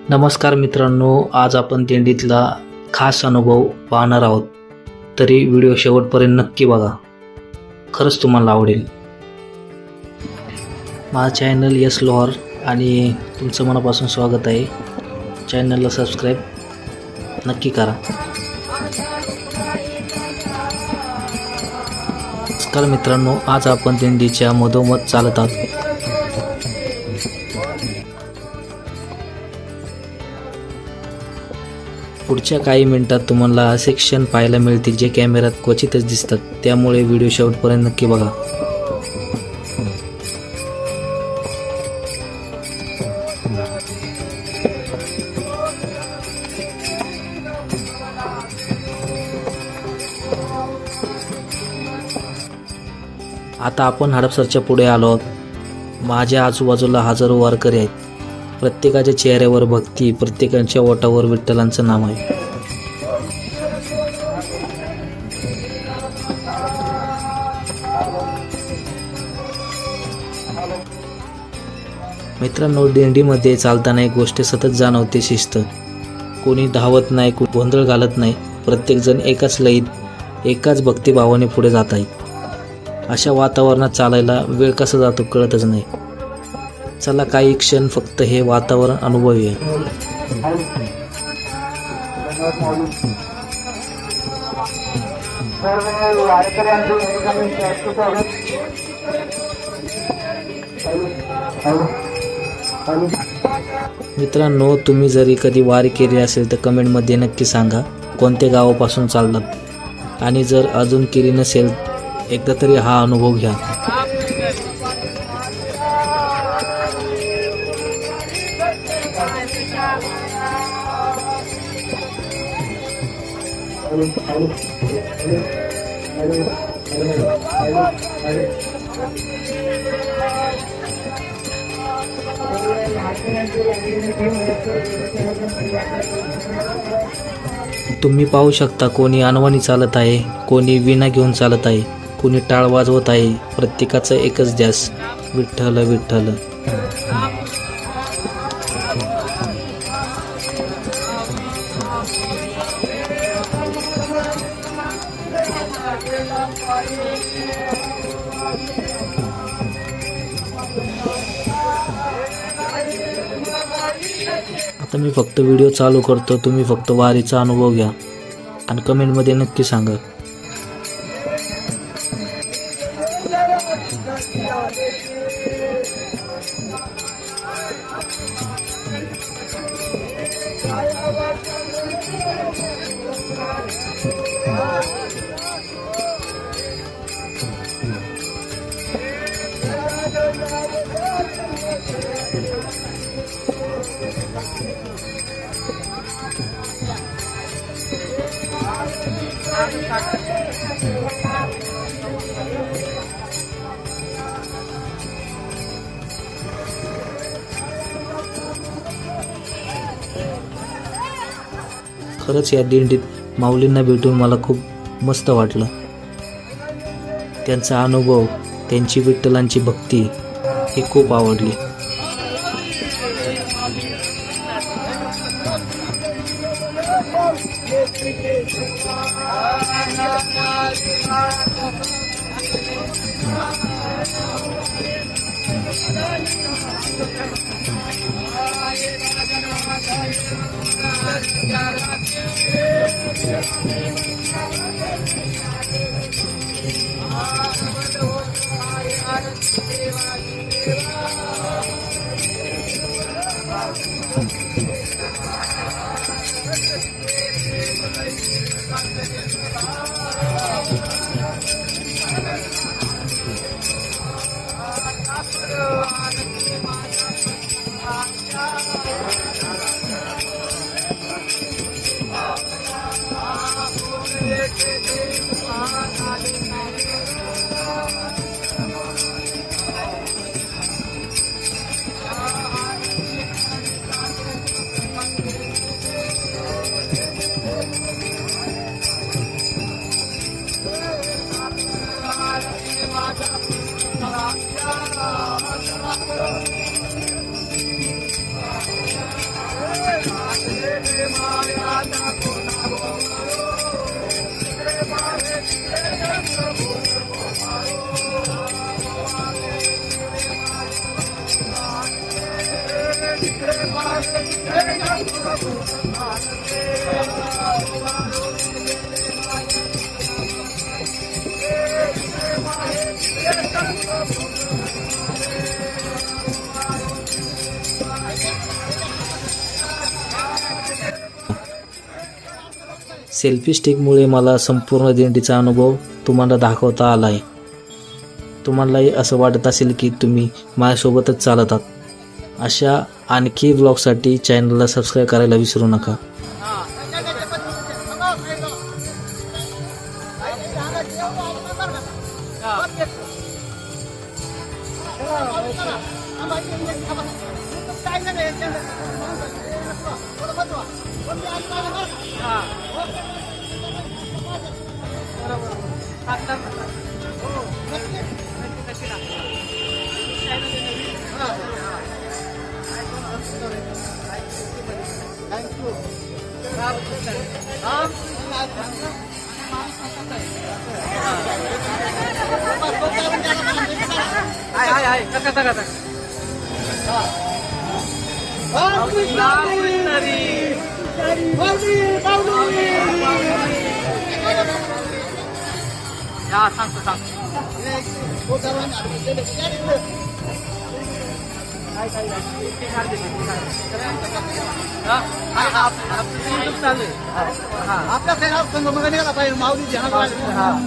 नमस्कार मित्रांनो, आज आपण दिंडीतला खास अनुभव पाहणार आहोत. तरी व्हिडिओ शेवटपर्यंत नक्की बघा, खरंच तुम्हाला आवडेल. माझं चॅनल यस लोहार आणि तुमचं मनापासून स्वागत आहे. चॅनलला सबस्क्राईब नक्की करा. नमस्कार मित्रांनो, आज आपण दिंडीच्या मधोमध चालत आहोत. पुढच्या काही मिनिटात तुम्हाला असे क्षण पाहायला मिळतील जे कॅमेऱ्यात क्वचितच दिसतात. त्यामुळे व्हिडिओ शेवटपर्यंत नक्की बघा. आता आपण हडपसरच्या पुढे आलो आहोत. माझ्या आजूबाजूला हजारो वारकरी आहेत. प्रत्येकाच्या चेहऱ्यावर भक्ती, प्रत्येकाच्या ओठावर विठ्ठलांचं नाव आहे. मित्रांनो, दिंडीमध्ये चालताना एक गोष्ट सतत जाणवते, शिस्त. कोणी धावत नाही, गोंधळ घालत नाही. प्रत्येकजण एकाच लयीत, एकाच भक्तिभावाने पुढे जात आहे. अशा वातावरणात चालायला वेळ कसा जातो कळतच नाही. चला काही क्षण फक्त हे वातावरण अनुभवूया. मित्रांनो, तुम्ही जरी कधी वारी केली असेल तर कमेंटमध्ये नक्की सांगा कोणत्या गावापासून चाललात, आणि जर अजून केली नसेल एकदा तरी हा अनुभव घ्या. तुम्ही पाहू शकता, कोणी अनवाणी चालत आहे, कोणी वीणा घेऊन चालत आहे, कोणी टाळ वाजवत आहे. प्रत्येकाचा एकच ध्यास, विठ्ठल विठ्ठल. आता मी फक्त व्हिडिओ चालू करतो, तुम्ही फक्त वारीचा अनुभव घ्या आणि कमेंटमध्ये नक्की सांगा. खरंच या दिंडीत माऊलींना भेटून मला खूप मस्त वाटलं. त्यांचा अनुभव, त्यांची विठ्ठलांची भक्ती ही खूप आवडली. सेल्फी स्टिकमुळे मला संपूर्ण दिंडीचा अनुभव तुम्हाला दाखवता आला आहे. तुम्हालाही असं वाटत असेल की तुम्ही माझ्यासोबतच चालत आहात. अशा आणखी ब्लॉगसाठी चॅनलला सबस्क्राईब करायला विसरू नका. आपल्या संघ मग निघाला पाहिजे माऊली निघते राम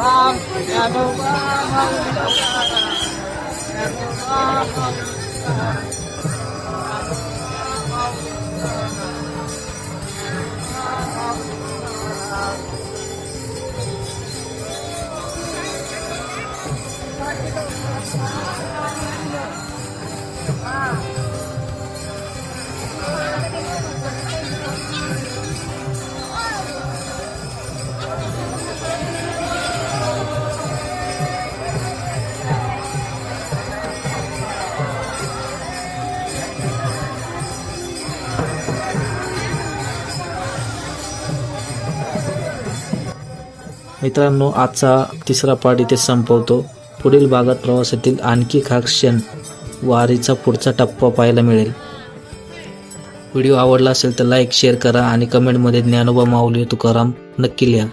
राम ज्ञानोबा माऊली तुकाराम, ज्ञानोबा माऊली तुकाराम, ज्ञानोबा माऊली तुकाराम. मित्रांनो, आजचा तिसरा पार्ट इथे संपवतो. पुढील भागात प्रवासातील आणखी खास क्षण, वारीचा पुढचा टप्पा पाहायला मिळेल. व्हिडिओ आवडला असेल तर लाईक शेअर करा आणि कमेंटमध्ये ज्ञानोबा माऊली तुकाराम नक्की लिहा.